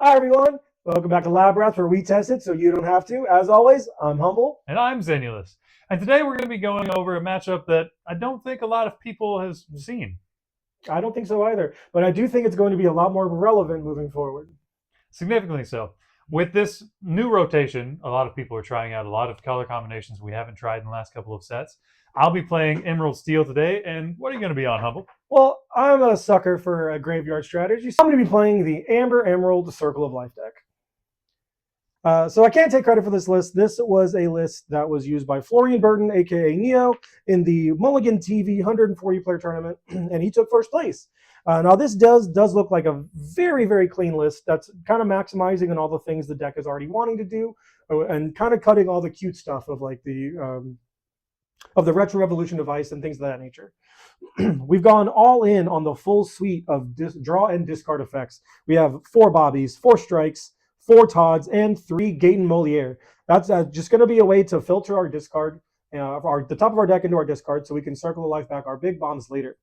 Hi everyone, welcome back to Lab Rats where we test it so you don't have to. As always, I'm Humble. And I'm Xenulous. And today we're going to be going over a matchup that I don't think a lot of people has seen. I don't think so either, but I do think it's going to be a lot more relevant moving forward. Significantly so. With this new rotation, a lot of people are trying out a lot of color combinations we haven't tried in the last couple of sets. I'll be playing Emerald Steel today, and what are you going to be on, Humble? Well, I'm a sucker for a graveyard strategy, so I'm going to be playing the Amber Emerald Circle of Life deck. So I can't take credit for this list. This was a list that was used by Florian Burton, aka Neo, in the Mulligan TV 140 player tournament, and he took first place. Now this does look like a very clean list that's kind of maximizing on all the things the deck is already wanting to do, and kind of cutting all the cute stuff of like the retro revolution device and things of that nature. We've gone all in on the full suite of draw and discard effects. We have 4 Bobbies, 4 Strikes, 4 Todds, and 3 Gaten Moliere. That's just going to be a way to filter our discard, the top of our deck into our discard, so we can circle the life back our big bombs later.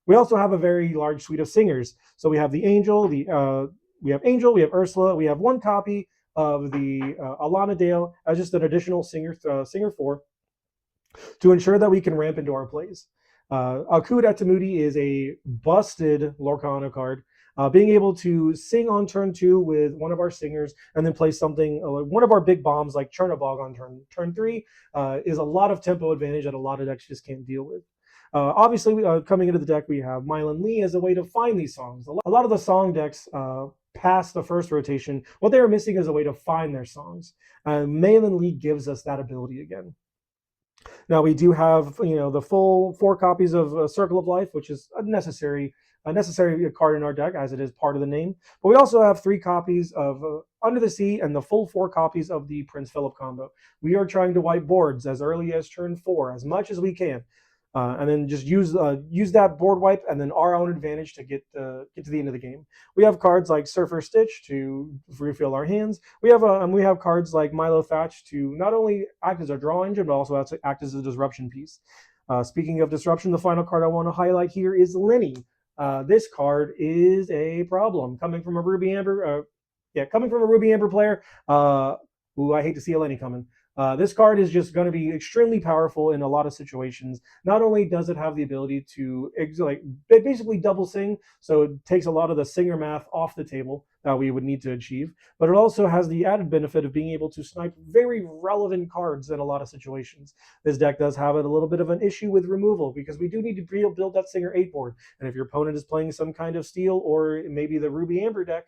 We also have a very large suite of singers. So we have the Angel, we have Angel, we have Ursula, we have 1 copy of the Alana Dale as just an additional singer 4 to ensure that we can ramp into our plays. Akud Atamudi is a busted Lorcana card. Being able to sing on turn 2 with one of our singers and then play something, one of our big bombs like Chernobog on turn 3 is a lot of tempo advantage that a lot of decks just can't deal with. Obviously, coming into the deck, we have Mylan Lee as a way to find these songs. A lot of the song decks past the first rotation, what they were missing is a way to find their songs. Mylan Lee gives us that ability again. Now we do have, the full 4 copies of Circle of Life, which is a necessary card in our deck as it is part of the name. But we also have 3 copies of Under the Sea and the full 4 copies of the Prince Philip combo. We are trying to wipe boards as early as turn 4 as much as we can. And then just use that board wipe and then our own advantage to get to the end of the game. We have cards like Surfer Stitch to refill our hands. We have cards like Milo Thatch to not only act as a draw engine but also act as a disruption piece. Speaking of disruption, the final card I want to highlight here is Lenny. This card is a problem coming from a Ruby Amber. Coming from a Ruby Amber player. Ooh, I hate to see a Lenny coming. This card is just going to be extremely powerful in a lot of situations. Not only does it have the ability to basically double sing, so it takes a lot of the singer math off the table that we would need to achieve, but it also has the added benefit of being able to snipe very relevant cards in a lot of situations. This deck does have a little bit of an issue with removal because we do need to build that singer 8 board, and if your opponent is playing some kind of steel or maybe the Ruby Amber deck,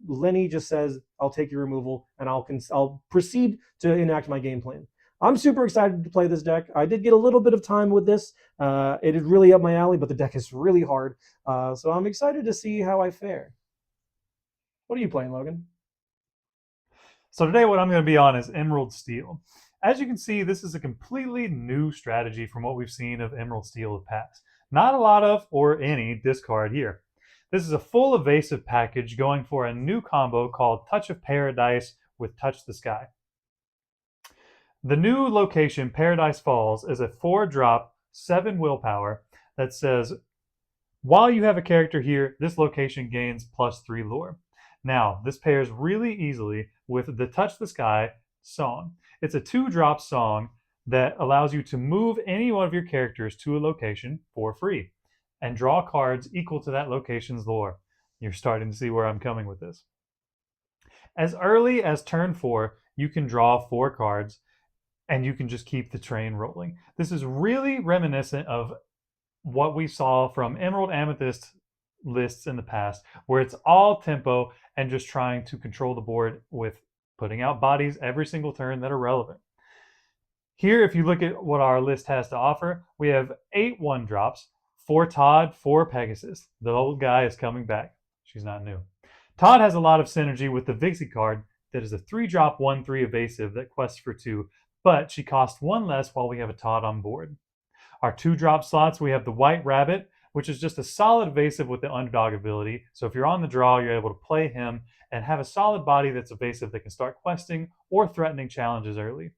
Lenny just says, I'll take your removal and I'll proceed to enact my game plan. I'm super excited to play this deck. I did get a little bit of time with this. It is really up my alley, but the deck is really hard. So I'm excited to see how I fare. What are you playing, Logan? So today what I'm going to be on is Emerald Steel. As you can see, this is a completely new strategy from what we've seen of Emerald Steel in the past. Not a lot of, or any, discard here. This is a full evasive package going for a new combo called Touch of Paradise with Touch the Sky. The new location, Paradise Falls, is a 4-drop, 7 willpower that says, while you have a character here, this location gains +3 lore. Now, this pairs really easily with the Touch the Sky song. It's a 2-drop song that allows you to move any one of your characters to a location for free and draw cards equal to that location's lore. You're starting to see where I'm coming with this. As early as turn 4, you can draw 4 cards and you can just keep the train rolling. This is really reminiscent of what we saw from Emerald Amethyst lists in the past, where it's all tempo and just trying to control the board with putting out bodies every single turn that are relevant. Here, if you look at what our list has to offer, we have 8 1-drops, 4 Todd, 4 Pegasus. The old guy is coming back. She's not new. Todd has a lot of synergy with the Vixie card that is a 3-drop 1/3 evasive that quests for 2, but she costs 1 less while we have a Todd on board. Our 2-drop slots, we have the White Rabbit, which is just a solid evasive with the underdog ability. So if you're on the draw, you're able to play him and have a solid body that's evasive that can start questing or threatening challenges early.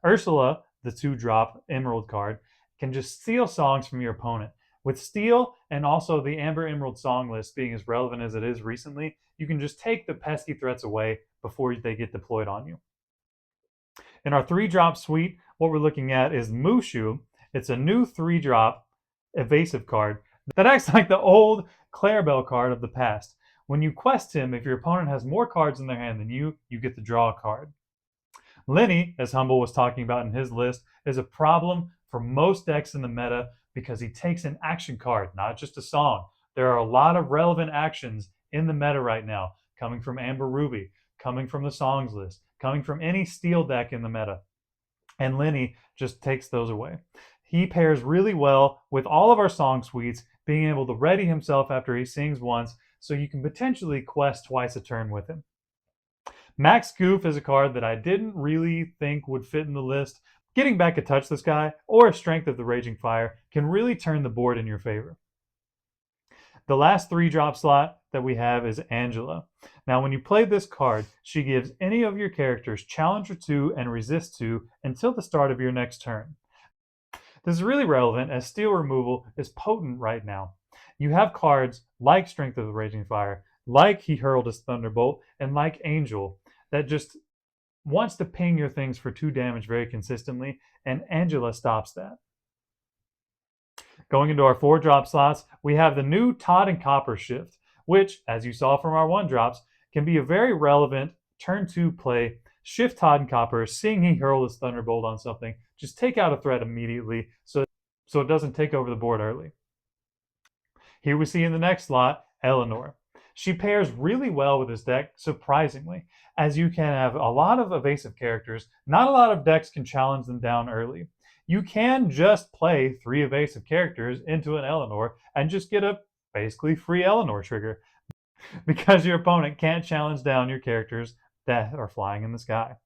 Ursula, the 2-drop Emerald card, can just steal songs from your opponent. With Steel and also the Amber Emerald song list being as relevant as it is recently, you can just take the pesky threats away before they get deployed on you. In our 3-drop suite, what we're looking at is Mushu. It's a new 3-drop evasive card that acts like the old Clarabelle card of the past. When you quest him, if your opponent has more cards in their hand than you get to draw a card. Lenny, as Humble was talking about in his list, is a problem for most decks in the meta because he takes an action card, not just a song. There are a lot of relevant actions in the meta right now, coming from Amber Ruby, coming from the songs list, coming from any Steel deck in the meta. And Lenny just takes those away. He pairs really well with all of our song suites, being able to ready himself after he sings once, so you can potentially quest twice a turn with him. Max Goof is a card that I didn't really think would fit in the list. Getting back a Touch This Guy or a Strength of the Raging Fire can really turn the board in your favor. The last 3-drop slot that we have is Angela. Now, when you play this card, she gives any of your characters Challenger 2 and Resist 2 until the start of your next turn. This is really relevant as Steel removal is potent right now. You have cards like Strength of the Raging Fire, like He Hurled His Thunderbolt, and like Angel that just wants to ping your things for 2 damage very consistently, and Angela stops that. Going into our 4-drop slots, we have the new Todd and Copper shift, which, as you saw from our 1-drops, can be a very relevant turn 2 play. Shift Todd and Copper, seeing He Hurled His Thunderbolt on something, just take out a threat immediately so it doesn't take over the board early. Here we see in the next slot, Eleanor. She pairs really well with this deck, surprisingly, as you can have a lot of evasive characters. Not a lot of decks can challenge them down early. You can just play 3 evasive characters into an Eleanor and just get a basically free Eleanor trigger because your opponent can't challenge down your characters that are flying in the sky.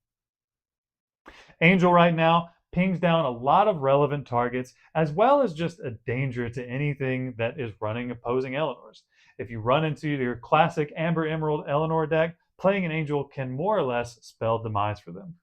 Angel right now pings down a lot of relevant targets, as well as just a danger to anything that is running opposing Eleanors. If you run into your classic Amber Emerald Eleanor deck, playing an Angel can more or less spell demise for them.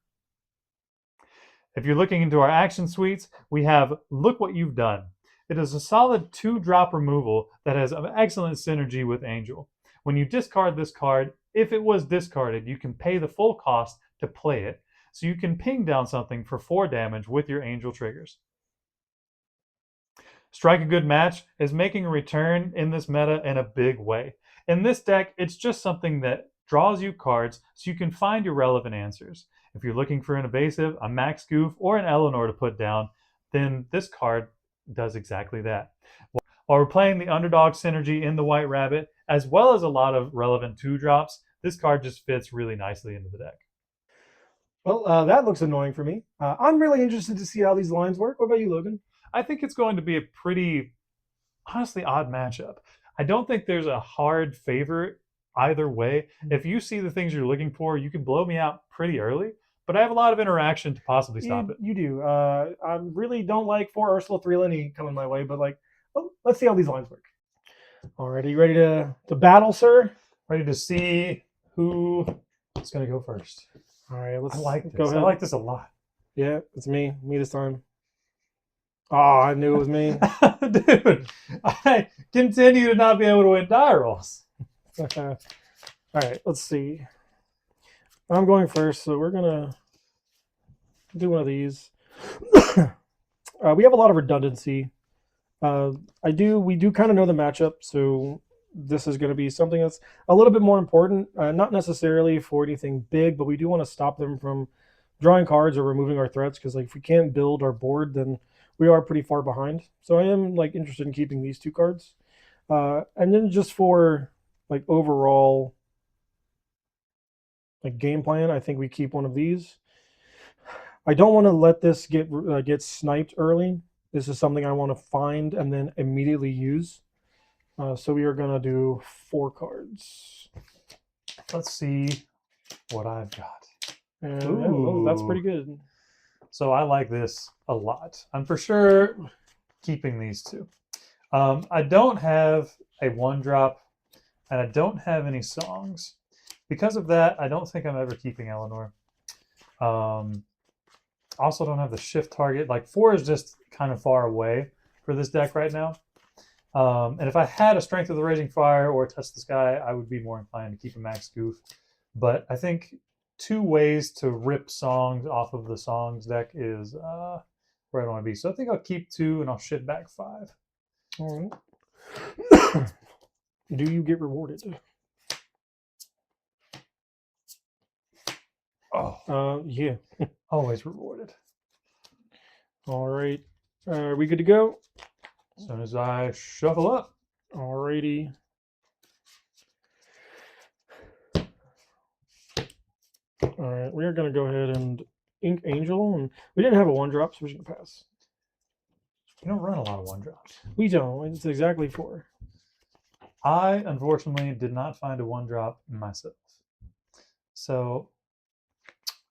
If you're looking into our action suites, we have Look What You've Done. It is a solid 2-drop removal that has an excellent synergy with Angel. When you discard this card, if it was discarded, you can pay the full cost to play it, so you can ping down something for 4 damage with your Angel triggers. Strike a Good Match is making a return in this meta in a big way. In this deck, it's just something that draws you cards so you can find your relevant answers. If you're looking for an evasive, a Max Goof, or an Eleanor to put down, then this card does exactly that. While we're playing the underdog synergy in the White Rabbit, as well as a lot of relevant 2-drops, this card just fits really nicely into the deck. Well, that looks annoying for me. I'm really interested to see how these lines work. What about you, Logan? I think it's going to be a pretty, honestly, odd matchup. I don't think there's a hard favorite either way. If you see the things you're looking for, you can blow me out pretty early, but I have a lot of interaction to possibly stop it. You do. I really don't like 4 Ursula 3 Lenny coming my way, but let's see how these lines work. All right, are you ready to battle, sir? Ready to see who is going to go first. All right, let's I like this. go ahead. I like this a lot. Yeah, it's me. Me this time. Oh, I knew it was me. Dude, I continue to not be able to win die rolls. All right, let's see. I'm going first, so we're going to do one of these. We have a lot of redundancy. We do kind of know the matchup, so this is going to be something that's a little bit more important, not necessarily for anything big, but we do want to stop them from drawing cards or removing our threats, because if we can't build our board, then we are pretty far behind. So I am interested in keeping these 2 cards. And then just for overall game plan, I think we keep one of these. I don't want to let this get sniped early. This is something I want to find and then immediately use. So we are going to do 4 cards. Let's see what I've got. And that's pretty good. So I like this a lot. I'm for sure keeping these 2. I don't have a 1-drop, and I don't have any songs. Because of that, I don't think I'm ever keeping Eleanor. Also don't have the shift target. 4 is just kind of far away for this deck right now. And if I had a Strength of the Raging Fire or a Touch the Sky, I would be more inclined to keep a max goof. But I think 2 ways to rip songs off of the songs deck is where I want to be. So I think I'll keep 2 and I'll ship back 5. All right. Do you get rewarded? Oh, yeah. always rewarded. All right. Are we good to go? As soon as I shuffle up. Alrighty. All right, we are going to go ahead and ink Angel, and we didn't have a 1-drop, so we're just going to pass. You don't run a lot of 1-drops. We don't. It's exactly 4. I, unfortunately, did not find a 1-drop myself. So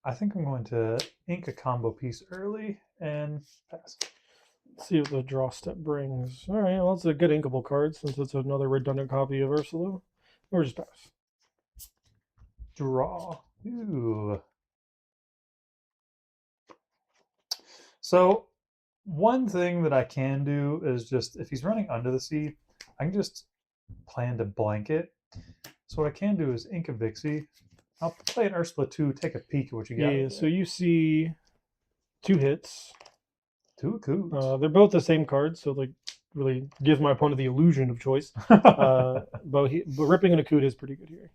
I think I'm going to ink a combo piece early and pass. Let's see what the draw step brings. All right, well, it's a good inkable card since it's another redundant copy of Ursula. Or just pass. Draw. Ooh. So one thing that I can do is just, if he's running Under the Sea, I can just plan to blanket. So what I can do is ink a Vixie. I'll play an Ursula 2, take a peek at what you got. Yeah, so you see 2 hits. 2 Akoots. They're both the same cards, so like really gives my opponent the illusion of choice. but ripping an Akoot is pretty good here.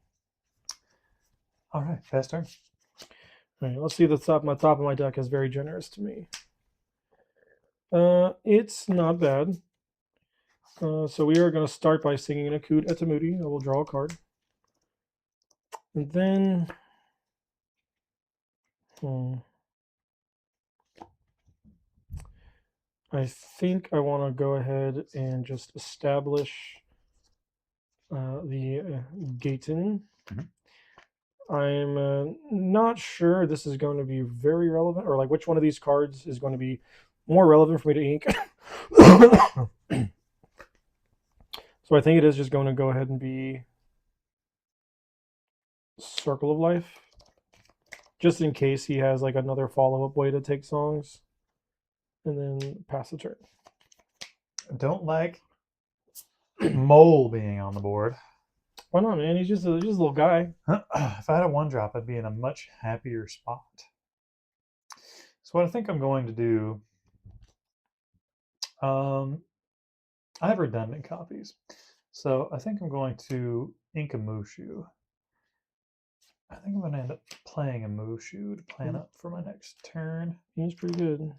All right, fast turn. All right, let's see. The top of my deck is very generous to me. It's not bad. So we are going to start by singing an Akoot Etamudi. I will draw a card. And then... I think I want to go ahead and just establish the Gaten. I'm not sure this is going to be very relevant, or like which one of these cards is going to be more relevant for me to ink. So I think it is just going to go ahead and be Circle of Life, just in case he has like another follow-up way to take songs, and then pass the turn. I don't like Mole being on the board. Why not, man? He's just a little guy. If I had a 1-drop, I'd be in a much happier spot. So what I think I'm going to do, I have redundant copies. So I think I'm going to ink a Mushu. I think I'm going to end up playing a Mushu to plan up for my next turn. He's pretty good.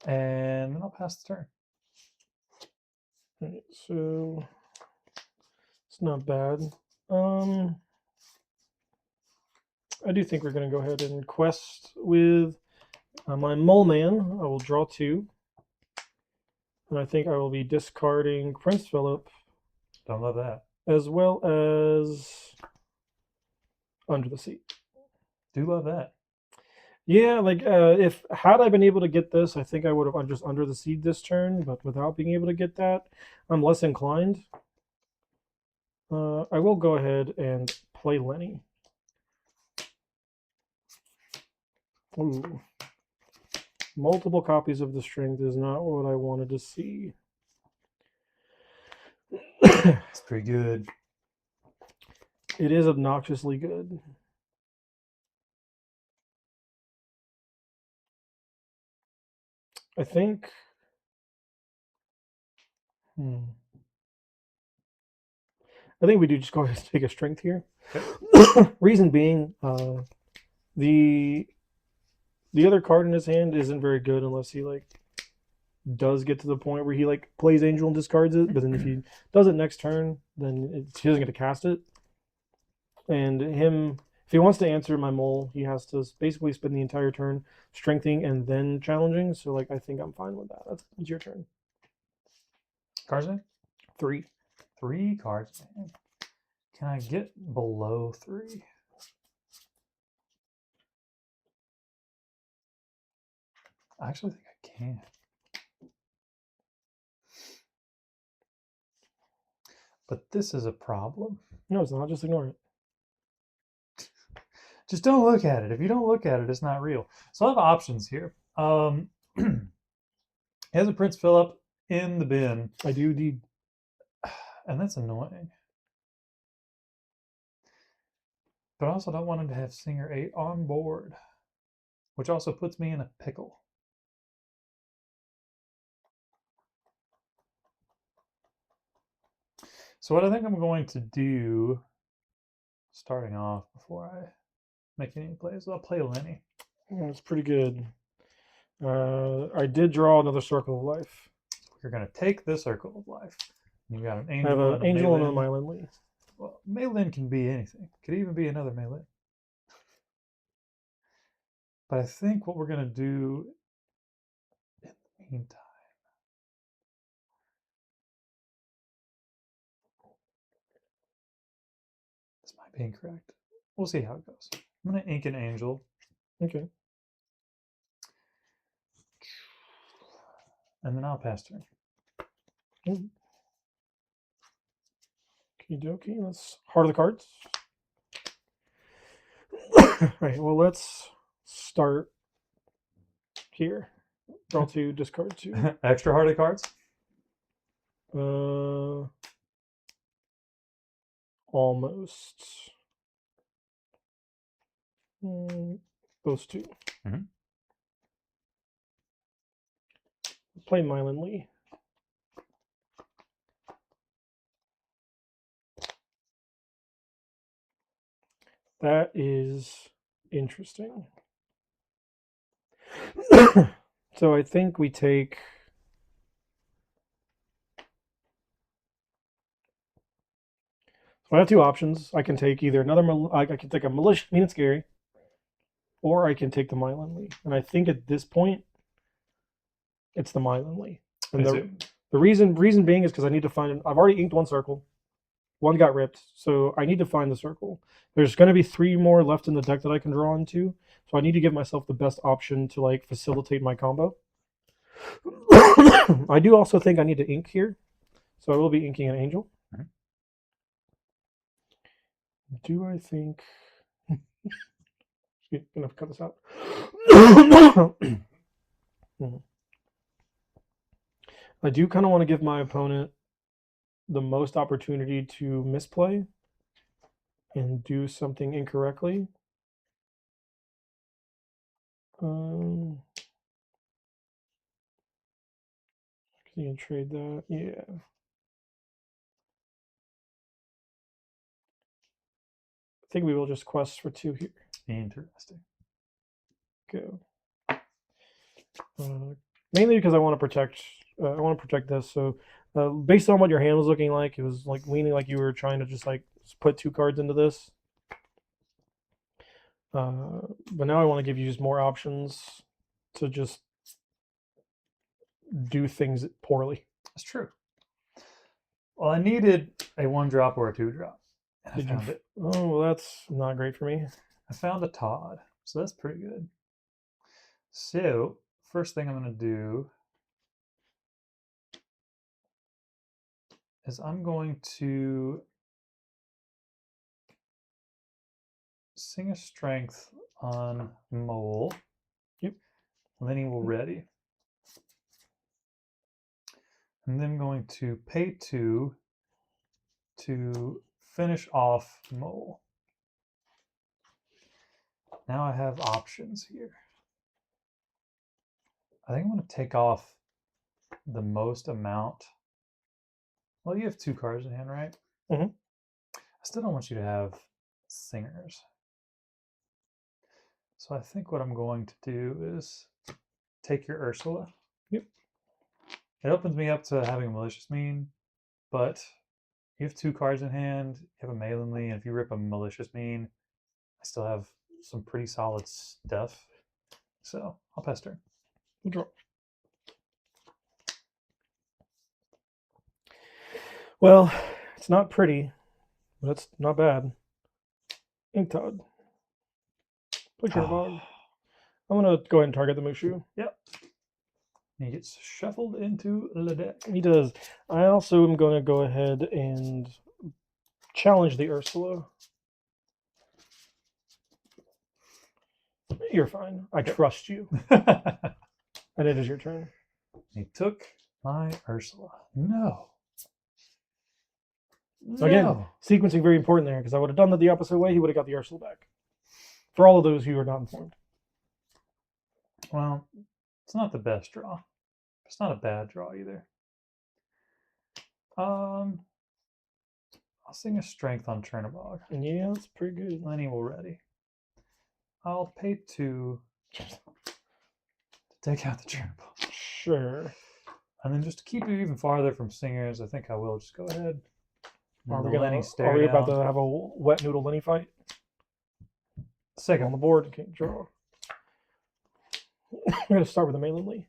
And then I'll pass the turn. All right, so it's not bad. I do think we're going to go ahead and quest with my Mole Man. I will draw 2. And I think I will be discarding Prince Philip. Don't love that. As well as Under the Sea. Do love that. Yeah, like if had I been able to get this, I think I would have just Under the Sea this turn. But without being able to get that, I'm less inclined. I will go ahead and play Lenny. Ooh. Multiple copies of the Strength is not what I wanted to see. It's pretty good. It is obnoxiously good. I think... I think we do just go ahead and take a Strength here. Okay. Reason being, the other card in his hand isn't very good unless he like does get to the point where he like plays Angel and discards it. But then if he does it next turn, then he doesn't get to cast it. And if he wants to answer my Mole, he has to basically spend the entire turn strengthening and then challenging. So like I think I'm fine with that. It's your turn. Cards in? 3. 3 cards. Man. Can I get below 3? I actually think I can. But this is a problem. No, it's not. Just ignore it. Just don't look at it. If you don't look at it, it's not real. So I have options here. He has a Prince Philip in the bin. I do indeed. And that's annoying. But I also don't want him to have Singer 8 on board, which also puts me in a pickle. So what I think I'm going to do, starting off before I make any plays, I'll play Lenny. That's pretty good. I did draw another Circle of Life. We're going to take the Circle of Life. You got an I Angel. have an Angel and a Maelin. Myelin. Well, Maelin can be anything. Could even be another Maelin. But I think what we're going to do in the meantime, this might be incorrect. We'll see how it goes. I'm going to ink an Angel. Okay. And then I'll pass turn. Okie dokie. Let's heart of the cards. Right. Well, let's start here. Draw 2, discard 2. Extra hardy cards? Almost. Those 2. Mhm. Play Myelin Lee. That is interesting. So I think we take. So I have 2 options. I can take either another. I can take a Malicious Mean and Scary, or I can take the Myelin Lee. And I think at this point, it's the Myelin Lee. And the reason being is because I need to find. I've already inked 1 circle. 1 got ripped, so I need to find the circle. There's going to be 3 more left in the deck that I can draw into, so I need to give myself the best option to like facilitate my combo. I do also think I need to ink here, so I will be inking an Angel. Mhm. Do I think? I'm gonna cut this out. I do kind of want to give my opponent the most opportunity to misplay and do something incorrectly. Can you trade that? Yeah. I think we will just quest for 2 here. Interesting. Go. Mainly because I want to protect. I want to protect this. So, based on what your hand was looking like, it was like leaning like you were trying to just like put 2 cards into this. But now I want to give you just more options to just do things poorly. That's true. Well, I needed a 1-drop or a 2-drop. And I found it. Oh, well, that's not great for me. I found a Todd, so that's pretty good. So, first thing I'm going to do is I'm going to sing a strength on Mole. Yep. Lenny will ready. And then I'm going to pay 2 to finish off Mole. Now I have options here. I think I'm going to take off the most amount. Well, you have 2 cards in hand, right? Mm-hmm. I still don't want you to have Singers. So I think what I'm going to do is take your Ursula. Yep. It opens me up to having a Malicious Mean, but you have 2 cards in hand, you have a Maelin Lee, and if you rip a Malicious Mean, I still have some pretty solid stuff. So I'll pass turn. Draw. Well, it's not pretty, but it's not bad. Ink Todd. Play Bog. I'm going to go ahead and target the Mushu. Yep. He gets shuffled into the deck. He does. I also am going to go ahead and challenge the Ursula. You're fine. I trust you. And it is your turn. He took my Ursula. No. So again, No. sequencing very important there, because I would have done that the opposite way. He would have got the arsenal back. For all of those who are not informed. Well, it's not the best draw. It's not a bad draw either. I'll sing a strength on Chernobog. Yeah, that's pretty good. Lenny will ready. I'll pay 2 to take out the Chernobog. Sure. And then just to keep you even farther from singers, I think I will just go ahead. Are we, Lenny are we about to have a wet noodle Lenny fight? Second On the board, can't draw. We're going to start with a Malin Lee.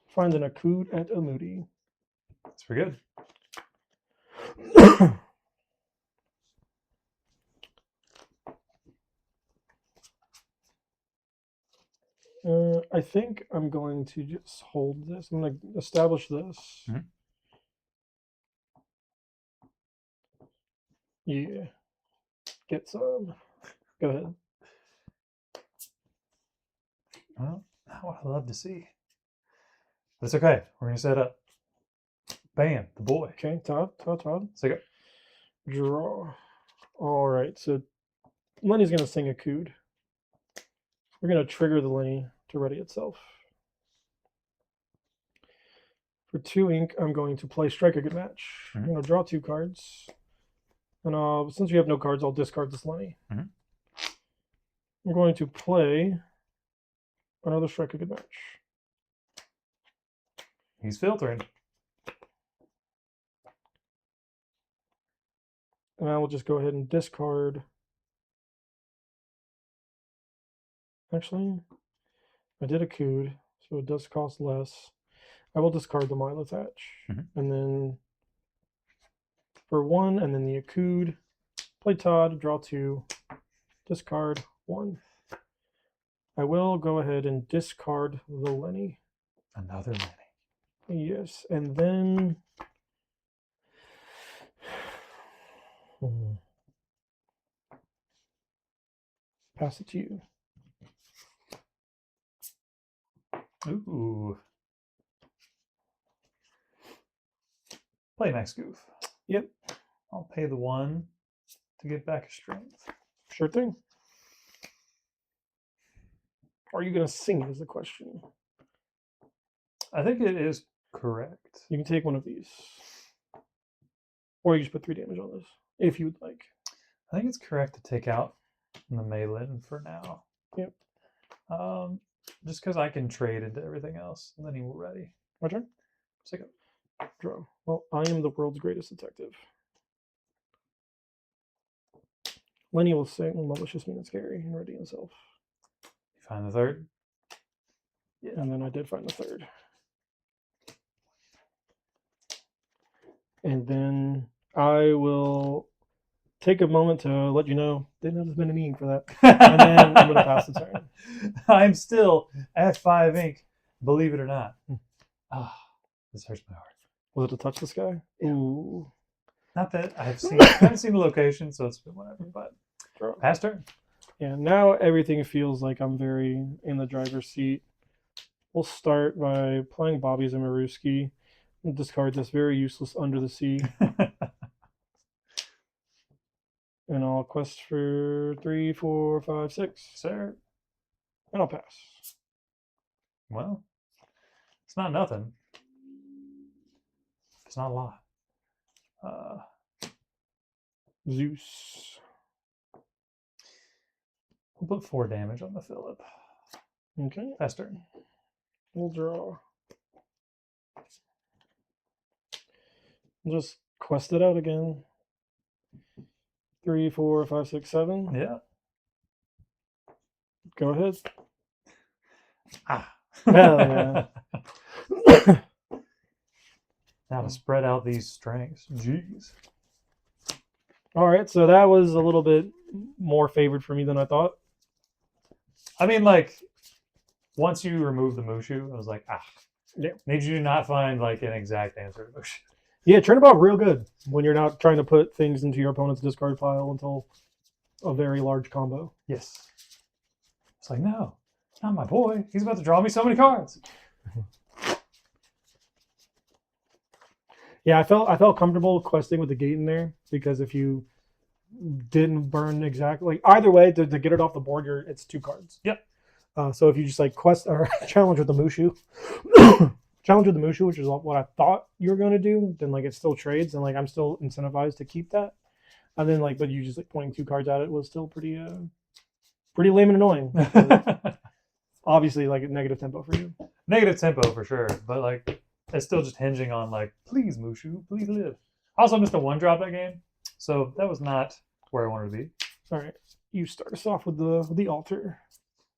Find an Akud at a Moody. That's pretty good. I think I'm going to just hold this. I'm going to establish this. Mhm. Yeah. Get some. Go ahead. Well, that's what I love to see. But it's okay. We're going to set up. Bam, the boy. Okay, Todd. So go. Draw. All right, so Lenny's going to sing a Akud. We're going to trigger the Lenny to ready itself. For 2 ink, I'm going to play Strike a Good Match. I'm going to draw 2 cards. And since we have no cards, I'll discard this Lenny. I'm going to play another Strike a Good Match. He's filtering. And I will just go ahead and discard. Actually, I did a Akud, so it does cost less. I will discard the Milothach. And then for 1, and then the Akud, play Todd, draw 2, discard 1. I will go ahead and discard the Lenny. Another Lenny. Yes, and then pass it to you. Ooh. Play Max Goof. Yep. I'll pay the 1 to get back a strength. Sure thing. Are you going to sing is the question. I think it is correct. You can take one of these. Or you just put 3 damage on this, if you would like. I think it's correct to take out the Malin for now. Yep. Just because I can trade into everything else, and then he will ready. My turn? Second. Draw. Well, I am the world's greatest detective. Lenny will sing Malicious, Mean, and Scary and ready himself. You find the 3rd? Yeah. And then I did find the 3rd. And then I will take a moment to let you know didn't have to spend any ink for that. And then I'm going to pass the turn. I'm still at 5 ink, believe it or not. This hurts my heart. Was it to touch this guy? Ooh. Not that I haven't seen the location, so it's been whatever, but Draw. pass turn. Yeah, now everything feels like I'm very in the driver's seat. We'll start by playing Bobby Zimmerowski and discard this very useless Under the Sea. And I'll quest for 3, 4, 5, 6. Sir. And I'll pass. Well, it's not nothing. It's not a lot. Zeus. We'll put 4 damage on the Philip. Okay. Pass turn. We'll draw. Just quest it out again. 3, 4, 5, 6, 7. Yeah. Go ahead. Hell yeah. Now to spread out these strengths. Jeez. All right, so that was a little bit more favored for me than I thought. I mean, like, once you remove the Mushu, I was like, Yeah. Need you to not find, like, an exact answer to Mushu. Yeah, Turnabout real good when you're not trying to put things into your opponent's discard pile until a very large combo. Yes. It's like, no, not my boy. He's about to draw me so many cards. Yeah, I felt comfortable questing with the gate in there because if you didn't burn exactly, like either way to get it off the board, it's 2 cards. Yep. So if you just like quest or challenge with the Mushu, challenge with the Mushu, which is what I thought you were going to do, then like it still trades and like I'm still incentivized to keep that. And then like, but you just like pointing 2 cards at it was still pretty lame and annoying. Obviously, like negative tempo for you. Negative tempo for sure, but like it's still just hinging on like, please Mushu, please live. I also missed a 1-drop that game, so that was not where I wanted to be. All right, you start us off with the altar.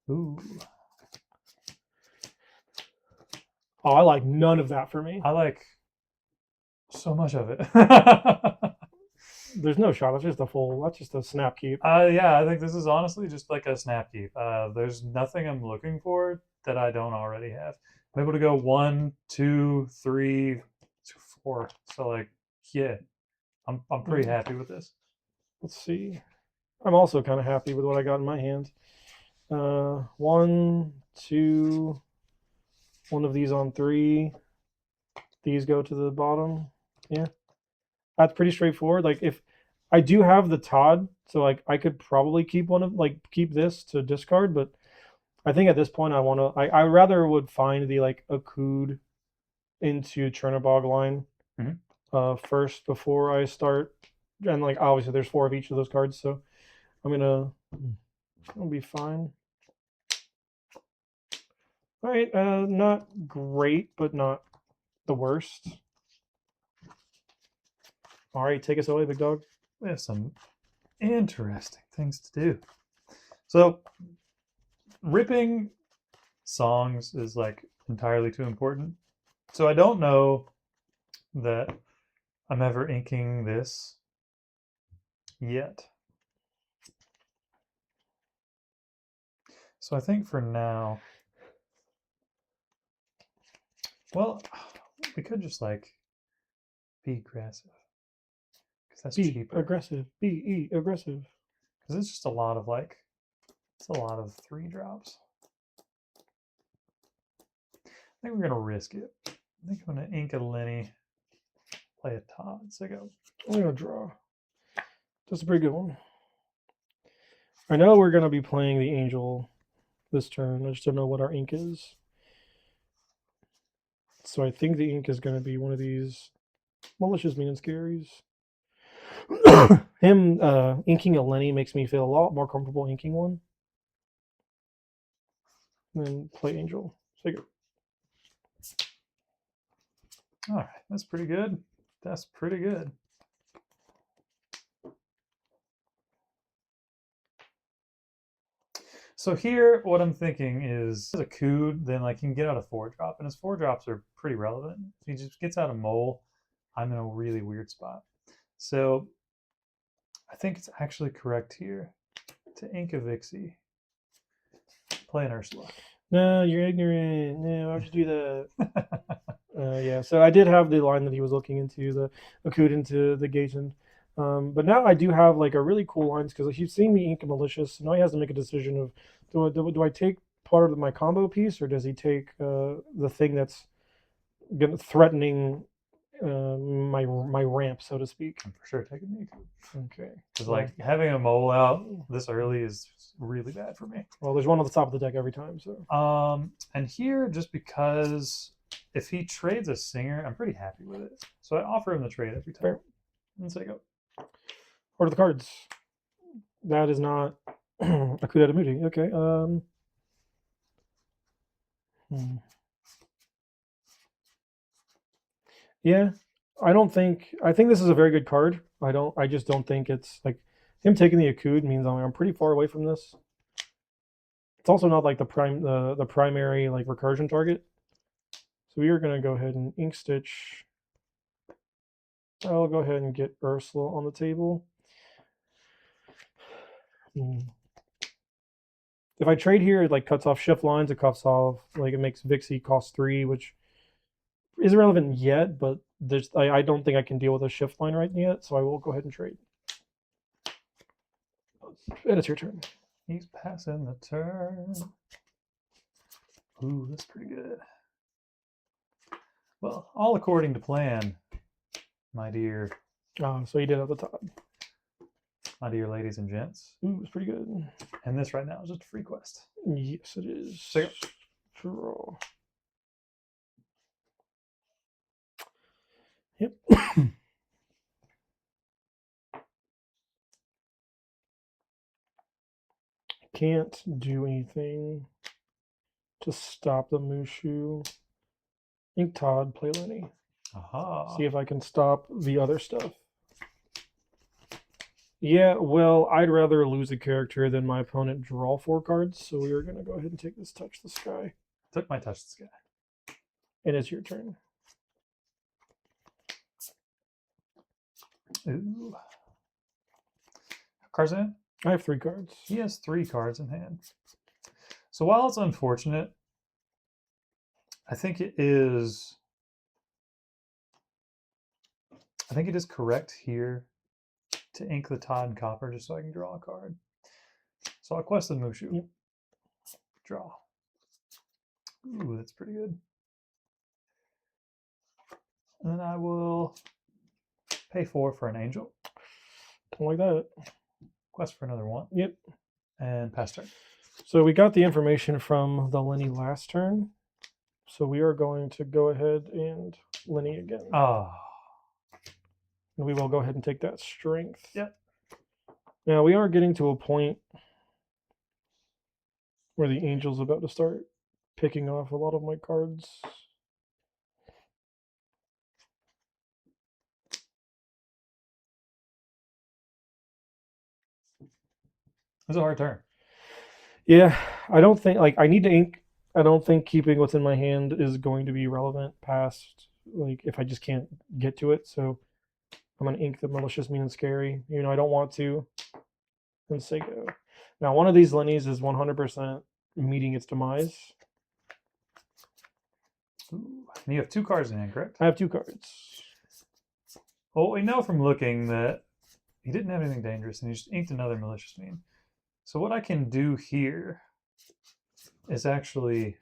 Ooh. Oh, I like none of that for me. I like so much of it. There's no shot. That's just a snap keep. Yeah, I think this is honestly just like a snap keep. There's nothing I'm looking for that I don't already have. I'm able to go 1, 2, 3, 4. So like, yeah, I'm pretty happy with this. Let's see. I'm also kind of happy with what I got in my hand. 1, 2. One of these on 3. These go to the bottom. Yeah, that's pretty straightforward. Like if I do have the Todd, so like I could probably keep keep this to discard, but I think at this point I rather would find the like Akud into Chernobog line first before I start. And like obviously there's 4 of each of those cards, so I'll be fine. All right, not great, but not the worst. All right, take us away, big dog. We have some interesting things to do. So, ripping songs is like entirely too important. So I don't know that I'm ever inking this yet. So I think for now, well, we could just like be aggressive because that's cheaper. Aggressive. Be aggressive. Because it's just a lot of like, it's a lot of 3 drops. I think we're gonna risk it. I think I'm gonna ink a Lenny, play a Todd. So go. I'm gonna draw. That's a pretty good one. I know we're gonna be playing the Angel this turn. I just don't know what our ink is. So I think the ink is gonna be one of these malicious mean and scaries. Him inking a Lenny makes me feel a lot more comfortable inking one. And then play Angel. So go. All right, that's pretty good. That's pretty good. So here, what I'm thinking is, as a Cood, then like he can get out a 4-drop, and his 4-drops are pretty relevant. If he just gets out a Mole, I'm in a really weird spot. So I think it's actually correct here to ink a Vixie, play an Ursula. No, you're ignorant. No, why'd you do that? Yeah, so I did have the line that he was looking into, the Akud into the Gaten. But now I do have like a really cool lines because he's seen me ink a Malicious. Now he has to make a decision of do I take part of my combo piece or does he take the thing that's threatening my ramp, so to speak. I'm for sure taking the Akud. Okay. Because like having a Mole out this early is really bad for me. Well, there's one on the top of the deck every time, so. And here, just because if he trades a Singer, I'm pretty happy with it. So I offer him the trade every time. Fair. And so I go. Order the cards. That is not Akuda Moody. Okay. Yeah, I think this is a very good card. I just don't think it's like him taking the Akud means I'm pretty far away from this. It's also not like the primary like recursion target. So we are gonna go ahead and ink stitch. I'll go ahead and get Ursula on the table. If I trade here, it like cuts off shift lines, it cuts off, like it makes Vixie cost 3, which isn't relevant yet, but I don't think I can deal with a shift line right yet, so I will go ahead and trade. And it's your turn. He's passing the turn. Ooh, that's pretty good. Well, all according to plan. my dear So you did have the top. ladies and gents. Ooh, it's pretty good. And this right now is just a free quest. Yes, it is. So, Draw. Yep. Can't do anything to stop the Mushu. Think Todd, play Lenny. Aha. See if I can stop the other stuff. Yeah, well, I'd rather lose a character than my opponent draw 4 cards, so we are going to go ahead and take this Touch the Sky. Took my Touch the Sky. And it's your turn. Ooh. Cards in hand? I have 3 cards. He has 3 cards in hand. So while it's unfortunate, I think it is correct here to ink the Todd Copper just so I can draw a card. So I'll quest the Mushu. Yep. Draw. Ooh, that's pretty good. And then I will pay 4 for an Angel. Don't like that. Quest for another 1. Yep. And pass turn. So we got the information from the Lenny last turn. So we are going to go ahead and Lenny again. Ah. And we will go ahead and take that Strength. Yep. Now we are getting to a point where the Angel's about to start picking off a lot of my cards. It's a hard turn. Yeah, I don't think, like, I need to ink. I don't think keeping what's in my hand is going to be relevant past, like, if I just can't get to it. So I'm going to ink the Malicious, Mean, and Scary. You know, I don't want to. And say go. Now, one of these Lennies is 100% meeting its demise. Ooh. And you have 2 cards in hand, correct? I have 2 cards. Well, we know from looking that he didn't have anything dangerous, and he just inked another Malicious Mean. So what I can do here is actually,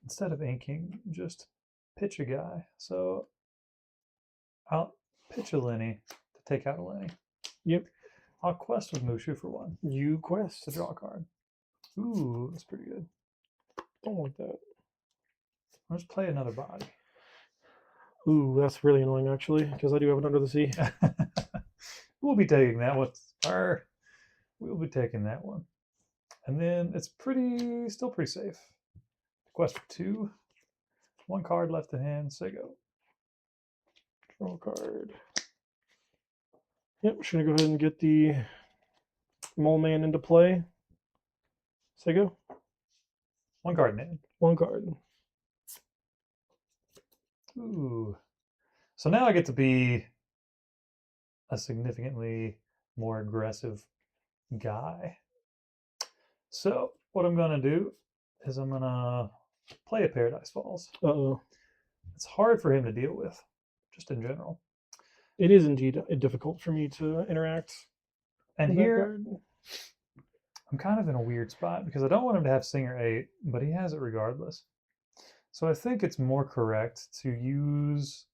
instead of inking, just pitch a guy. So I'll pitch a Lenny to take out a Lenny. Yep. I'll quest with Mushu for 1 You quest. to draw a card. Ooh, that's pretty good. Don't like that. I'll just play another body. Ooh, that's really annoying, actually, because I do have it Under the Sea. We'll be taking that one. We'll be taking that one. And then it's still pretty safe. Quest for 2. 1 card left in hand. Say go. Draw a card. Yep, should I go ahead and get the Mole Man into play? Say go. 1 card in hand. 1 card. Ooh. So now I get to be a significantly more aggressive guy. So what I'm going to do is I'm going to play a Paradise Falls. Uh-oh. It's hard for him to deal with, just in general. It is indeed difficult for me to interact. And with that here, card. I'm kind of in a weird spot because I don't want him to have Singer 8, but he has it regardless. So I think it's more correct to use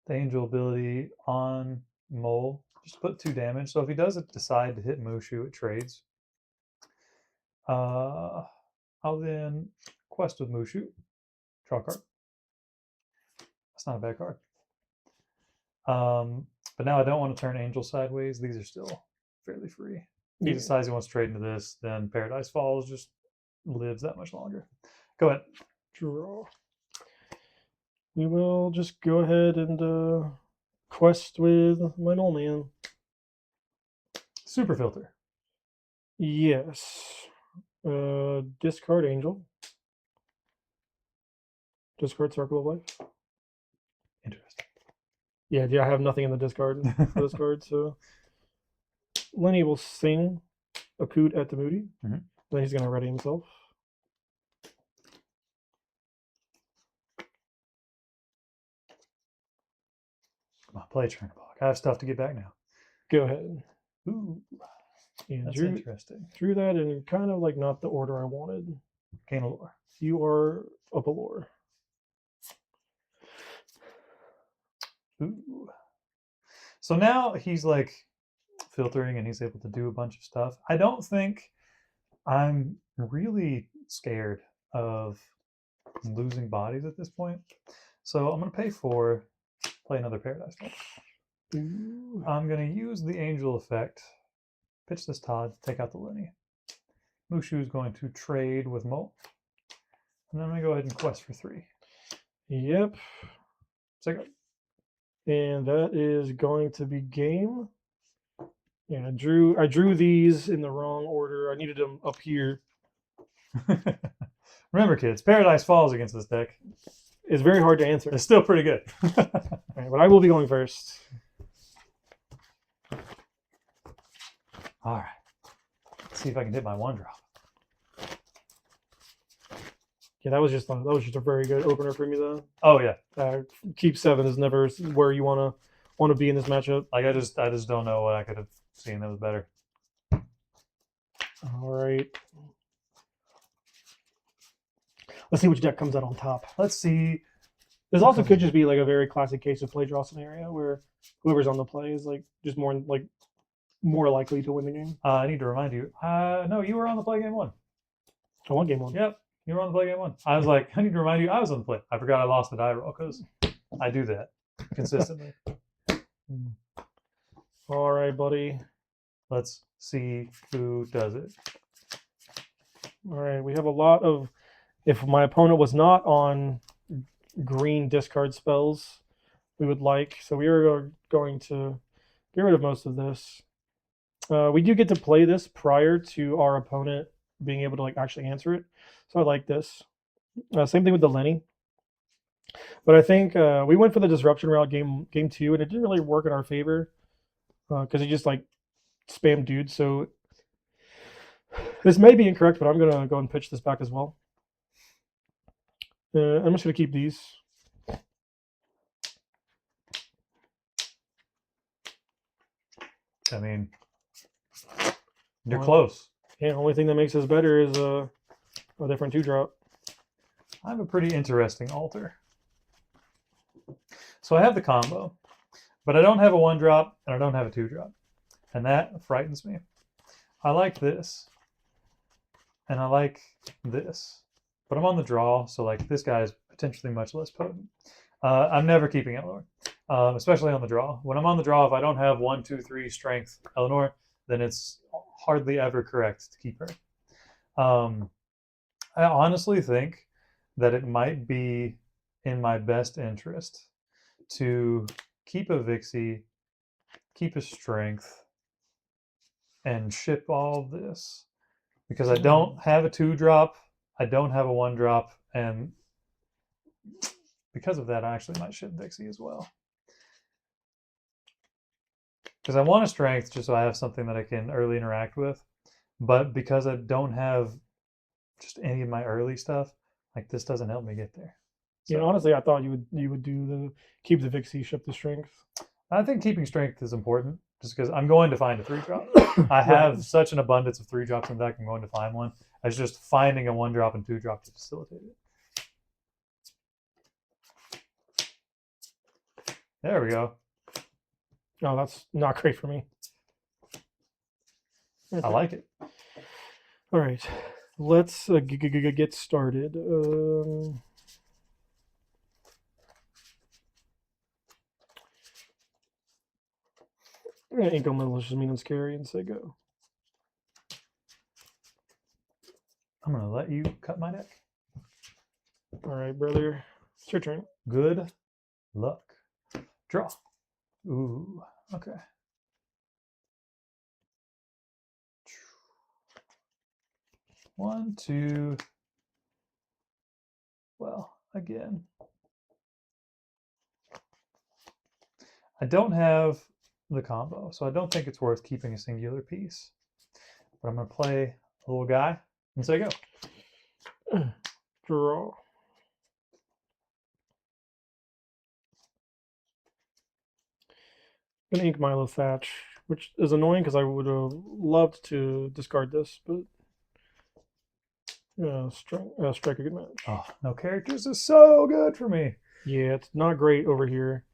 the Angel ability on Mole. Just put 2 damage. So if he doesn't decide to hit Mushu, it trades. I'll then quest with Mushu. Draw a card. That's not a bad card. But now I don't want to turn Angel sideways. These are still fairly free. If he decides he wants to trade into this, then Paradise Falls just lives that much longer. Go ahead. Draw. We will just go ahead and quest with my Mole Man. Super Filter. Yes. Discard Angel. Discard Circle of Life. Interesting. Yeah, I have nothing in the discard for this card, so Lenny will sing a coot at the Moody. Mm-hmm. Then he's going to ready himself. Come on, play Chernobog. I have stuff to get back now. Go ahead. Ooh, And that's interesting. Drew that in kind of like not the order I wanted. Xenulous. You are up a lore. Ooh. So now he's like filtering and he's able to do a bunch of stuff. I don't think I'm really scared of losing bodies at this point. So I'm going to pay 4, play another Paradise Lost. I'm going to use the Angel effect, pitch this Todd, take out the Lenny. Mushu is going to trade with Mo. And then I'm going to go ahead and quest for 3. Yep. Second. And that is going to be game. Yeah, I drew these in the wrong order. I needed them up here. Remember, kids, Paradise Falls against this deck. It's very hard to answer. It's still pretty good. Right, but I will be going first. All right. Let's see if I can hit my 1-drop. Yeah, that was just a very good opener for me though. Oh yeah. Keep 7 is never where you want to be in this matchup. Like I just don't know what I could have seen that was better. All right. Let's see which deck comes out on top. Let's see. This also could just be like a very classic case of play draw scenario where whoever's on the play is like just more likely to win the game. I need to remind you. No, you were on the play game 1. I won game 1. Yep, you were on the play game 1. I was like, I need to remind you, I was on the play. I forgot I lost the die roll because I do that consistently. All right, buddy. Let's see who does it. All right, we have a lot of. If my opponent was not on green discard spells, we would like. So we are going to get rid of most of this. We do get to play this prior to our opponent being able to like actually answer it. So I like this. Same thing with the Lenny. But I think we went for the disruption route game 2, and it didn't really work in our favor because he just like spammed dudes. So this may be incorrect, but I'm going to go and pitch this back as well. I'm just going to keep these. I mean, you're close. Yeah, only thing that makes us better is a different 2-drop. I have a pretty interesting altar. So I have the combo, but I don't have a 1-drop and I don't have a 2-drop. And that frightens me. I like this. And I like this. But I'm on the draw, so like this guy is potentially much less potent. I'm never keeping Eleanor, especially on the draw. When I'm on the draw, if I don't have 1, 2, 3 strength Eleanor, then it's hardly ever correct to keep her. I honestly think that it might be in my best interest to keep a Vixie, keep a strength, and ship all of this. Because I don't have a 2-drop, I don't have a 1-drop, and because of that, I actually might ship Vixie as well. Because I want a strength just so I have something that I can early interact with. But because I don't have just any of my early stuff, like this doesn't help me get there. So, honestly, I thought you would do keep the Vixie, ship the strength. I think keeping strength is important just because I'm going to find a 3-drop. I have such an abundance of 3-drops in the deck, I'm going to find one. It's just finding a 1-drop and 2-drop to facilitate it. There we go. No, that's not great for me. I like it. All right, let's get started. I'm going to ink on malicious, mean, and scary and say go. I'm going to let you cut my deck. All right, brother. It's your turn. Good luck. Draw. Ooh, okay. One, two. Well, again. I don't have the combo, so I don't think it's worth keeping a singular piece. But I'm going to play a little guy and say go. Draw. I'm going to ink Milo Thatch, which is annoying because I would have loved to discard this, but strike a good match. Oh, no characters is so good for me. Yeah, it's not great over here.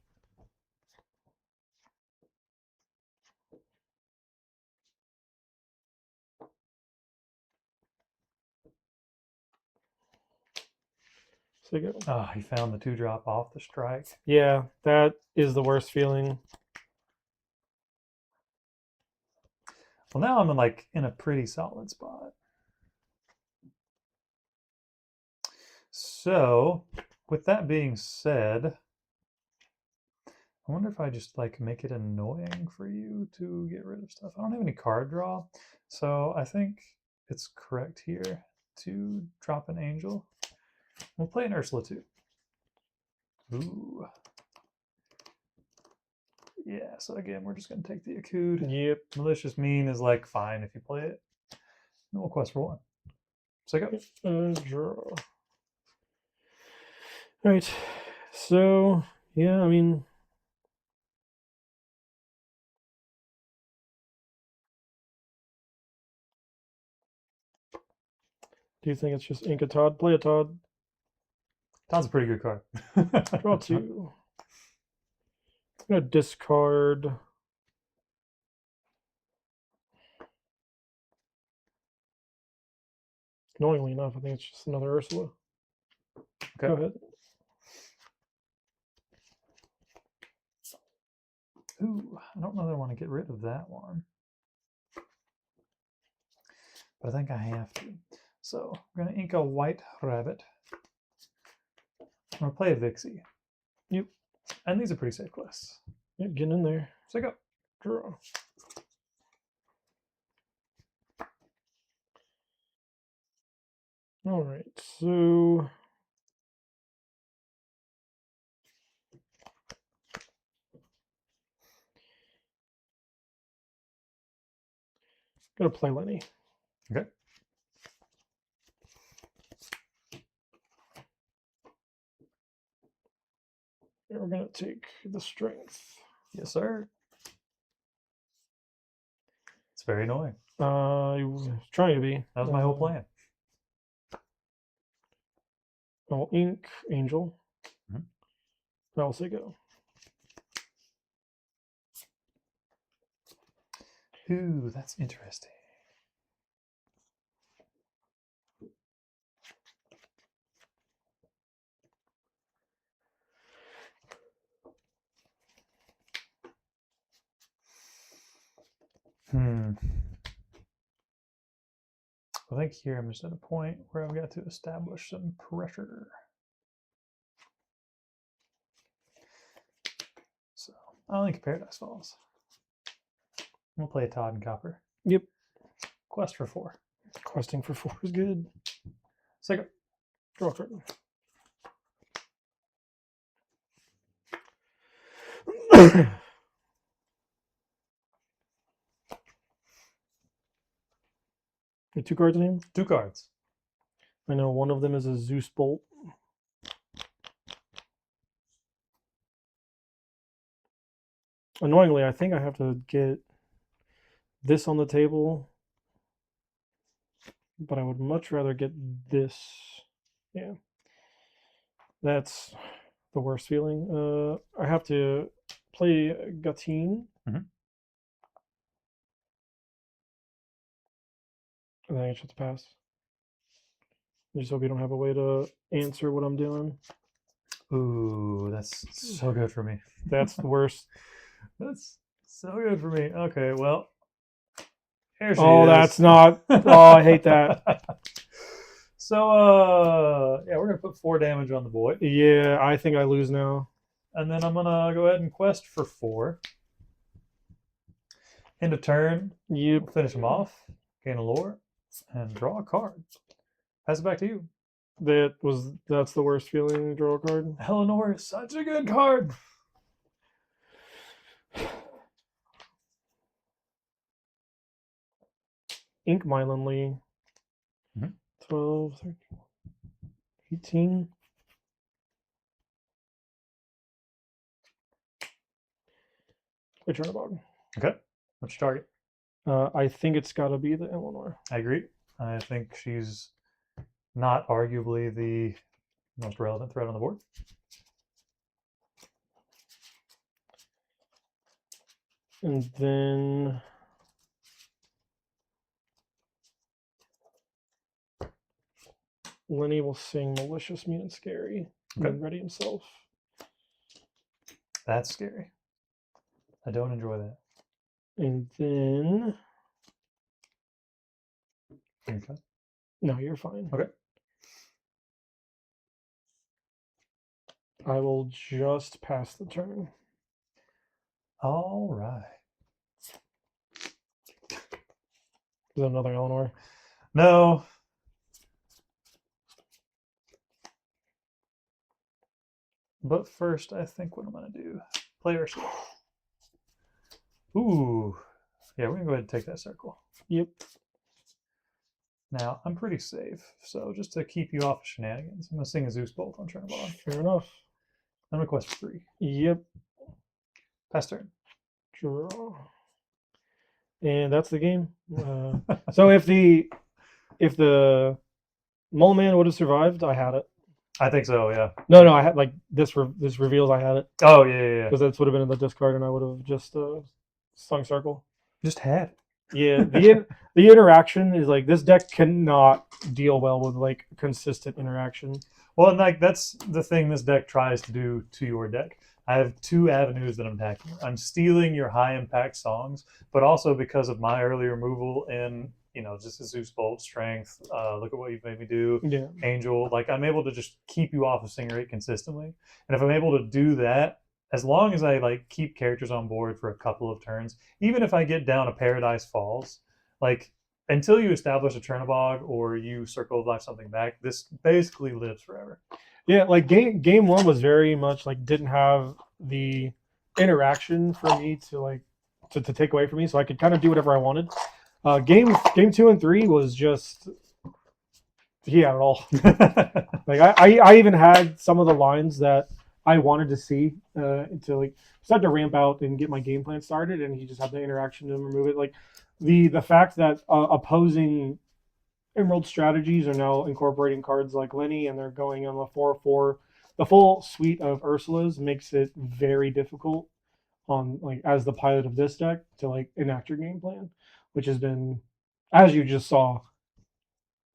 So you go. Oh, he found the 2-drop off the strike. Yeah, that is the worst feeling. Well, now I'm in a pretty solid spot. So, with that being said, I wonder if I just make it annoying for you to get rid of stuff. I don't have any card draw, so I think it's correct here to drop an angel. We'll play an Ursula too. Ooh. Yeah, so again, we're just going to take the Akud. Yep. Malicious Mean is fine if you play it. And we'll quest for 1. So go. Draw. All right. So, yeah, I mean, do you think it's just ink a Todd? Play a Todd. Todd's a pretty good card. Draw 2. I'm going to discard. Annoyingly enough, I think it's just another Ursula. Okay. Go ahead. Ooh, I don't know that I want to get rid of that one. But I think I have to. So I'm going to ink a white rabbit. I'm going to play a Vixie. Yep. And these are pretty safe quests. Yep, getting in there. So go. Draw. All right, so gonna play Lenny. Okay. And we're gonna take the strength. Yes, sir. It's very annoying. I was trying to be. That was my whole plan. I'll ink Angel. Mm-hmm. I'll say go. Ooh, that's interesting. I think here I'm just at a point where I've got to establish some pressure. So I'll link Paradise Falls. We'll play a Todd and Copper. Yep. Quest for 4. Questing for 4 is good. Second. Draw a card. Get 2 cards in hand? 2 cards. I know one of them is a Zeus Bolt. Annoyingly, I think I have to get this on the table, but I would much rather get this. Yeah. That's the worst feeling. I have to play Gatine. Mhm. I think I should pass. I just hope you don't have a way to answer what I'm doing. Ooh, that's so good for me. That's the worst. That's so good for me. Okay, well, here she Oh, is. that's not. Oh, I hate that. So, yeah, we're going to put 4 damage on the boy. Yeah, I think I lose now. And then I'm going to go ahead and quest for 4. End of turn. Yep. We'll finish him off. Gain a lore. And draw a card. Pass it back to you. That's the worst feeling. Draw a card. Eleanor is such a good card. Ink Mylan Lee. 12, 13, 18. Play Chernobog. Okay. What's your target? I think it's got to be the Eleanor. I agree. I think she's not arguably the most relevant threat on the board. And then Lenny will sing Malicious, Mean, and Scary. And then ready himself. That's scary. I don't enjoy that. And then... Okay. No, you're fine. Okay. I will just pass the turn. All right. Is that another Eleanor? No. But first, I think what I'm going to do, play Ursula. Ooh. Yeah, we're going to go ahead and take that circle. Yep. Now, I'm pretty safe, so just to keep you off of shenanigans, I'm going to sing a Zeus Bolt on turn 1. Fair enough. And request 3. Yep. Pass turn. Draw. And that's the game. So if the Mole Man would have survived, I had it. I think so, yeah. No, I had like this reveals I had it. Oh, yeah. Because that would have been in the discard and I would have just sung circle. Just had it. Yeah, the interaction is like this deck cannot deal well with like consistent interaction. Well, and like that's the thing this deck tries to do to your deck. I have 2 avenues that I'm attacking. I'm stealing your high impact songs, but also because of my early removal in, just a Zeus Bolt, Strength, look at what you've made me do, Yeah. Angel, like I'm able to just keep you off of Sing Rate consistently. And if I'm able to do that, as long as I like keep characters on board for a couple of turns, even if I get down a Paradise Falls, like until you establish a Chernobog or you Circle of Life something back, this basically lives forever. Yeah, like game 1 was very much like didn't have the interaction for me to take away from me, so I could kind of do whatever I wanted. Game 2 and 3 was just he had it all. Like I even had some of the lines that I wanted to see to like start to ramp out and get my game plan started, and he just had the interaction to remove it. Like the fact that opposing Emerald strategies are now incorporating cards like Lenny, and they're going on the 4/4. The full suite of Ursulas makes it very difficult on like as the pilot of this deck to like enact your game plan, which has been, as you just saw,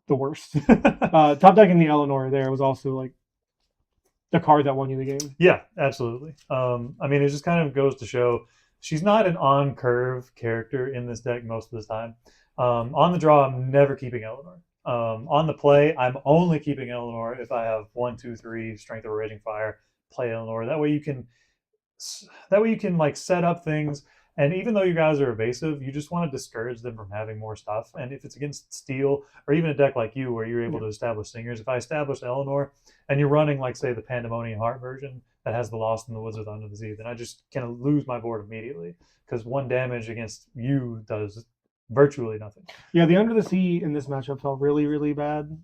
the worst. Top deck in the Eleanor there was also like the card that won you the game. Yeah, absolutely. I mean, it just kind of goes to show she's not an on-curve character in this deck most of the time. On the draw, I'm never keeping Eleanor. On the play, I'm only keeping Eleanor if I have 1, 2, 3 Strength of a Raging Fire. Play Eleanor. That way you can like set up things. And even though you guys are evasive, you just want to discourage them from having more stuff. And if it's against Steel, or even a deck like you where you're able to establish Singers, if I establish Eleanor and you're running, like, say, the Pandemonium Heart version that has the Lost and the Wizard Under the Sea, then I just can lose my board immediately because 1 damage against you does virtually nothing. Yeah, the Under the Sea in this matchup felt really, really bad.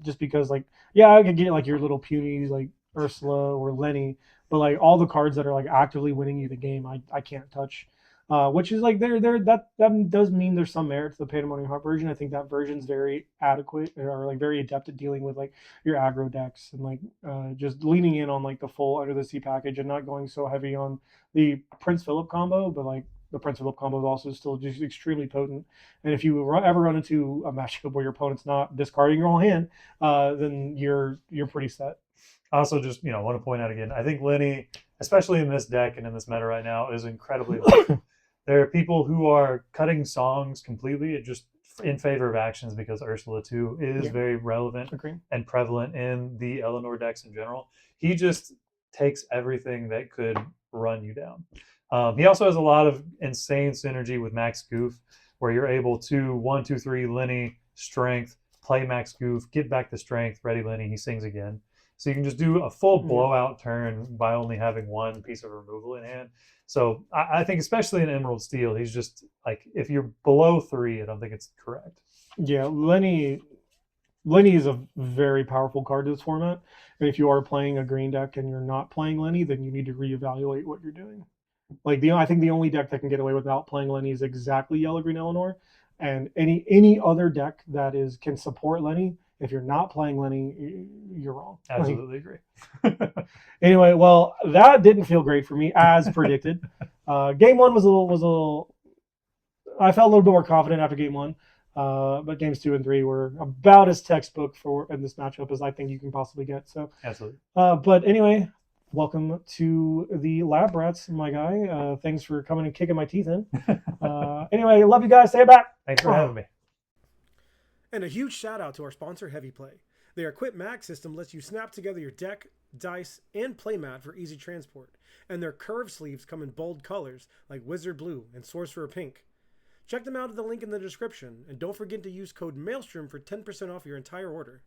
Just because, like, yeah, I could get like your little punies like Ursula or Lenny, but like all the cards that are like actively winning you the game, I can't touch. Which is like that does mean there's some merit to the Pandemonium Heart version. I think that version's very adequate or like very adept at dealing with like your aggro decks and like just leaning in on like the full Under the Sea package and not going so heavy on the Prince Philip combo, but like the Prince Philip combo is also still just extremely potent. And if you ever run into a matchup where your opponent's not discarding your whole hand, then you're pretty set. I also just want to point out again, I think Lenny, especially in this deck and in this meta right now, is incredibly important. There are people who are cutting songs completely just in favor of actions because Ursula 2 is very relevant and prevalent in the Eleanor decks in general. He just takes everything that could run you down. He also has a lot of insane synergy with Max Goof, where you're able to 1, 2, 3 Lenny, Strength, play Max Goof, get back to Strength, ready Lenny, he sings again. So you can just do a full blowout turn by only having 1 piece of removal in hand. So I think, especially in Emerald Steel, he's just like, if you're below 3, I don't think it's correct. Yeah, Lenny is a very powerful card to this format. And if you are playing a green deck and you're not playing Lenny, then you need to reevaluate what you're doing. Like I think the only deck that can get away without playing Lenny is exactly Yellow Green Eleanor, and any other deck that can support Lenny. If you're not playing Lenny, you're wrong. Absolutely agree. Anyway, well, that didn't feel great for me as predicted. Game 1 was a little. I felt a little bit more confident after game 1. But games 2 and 3 were about as textbook for in this matchup as I think you can possibly get. So, Absolutely. but anyway, welcome to the Lab Rats, my guy. Thanks for coming and kicking my teeth in. Anyway, love you guys. Stay back. Thanks for having me. And a huge shout out to our sponsor, Heavy Play. Their Equip Mag system lets you snap together your deck, dice, and playmat for easy transport. And their curved sleeves come in bold colors like Wizard Blue and Sorcerer Pink. Check them out at the link in the description, and don't forget to use code Maelstrom for 10% off your entire order.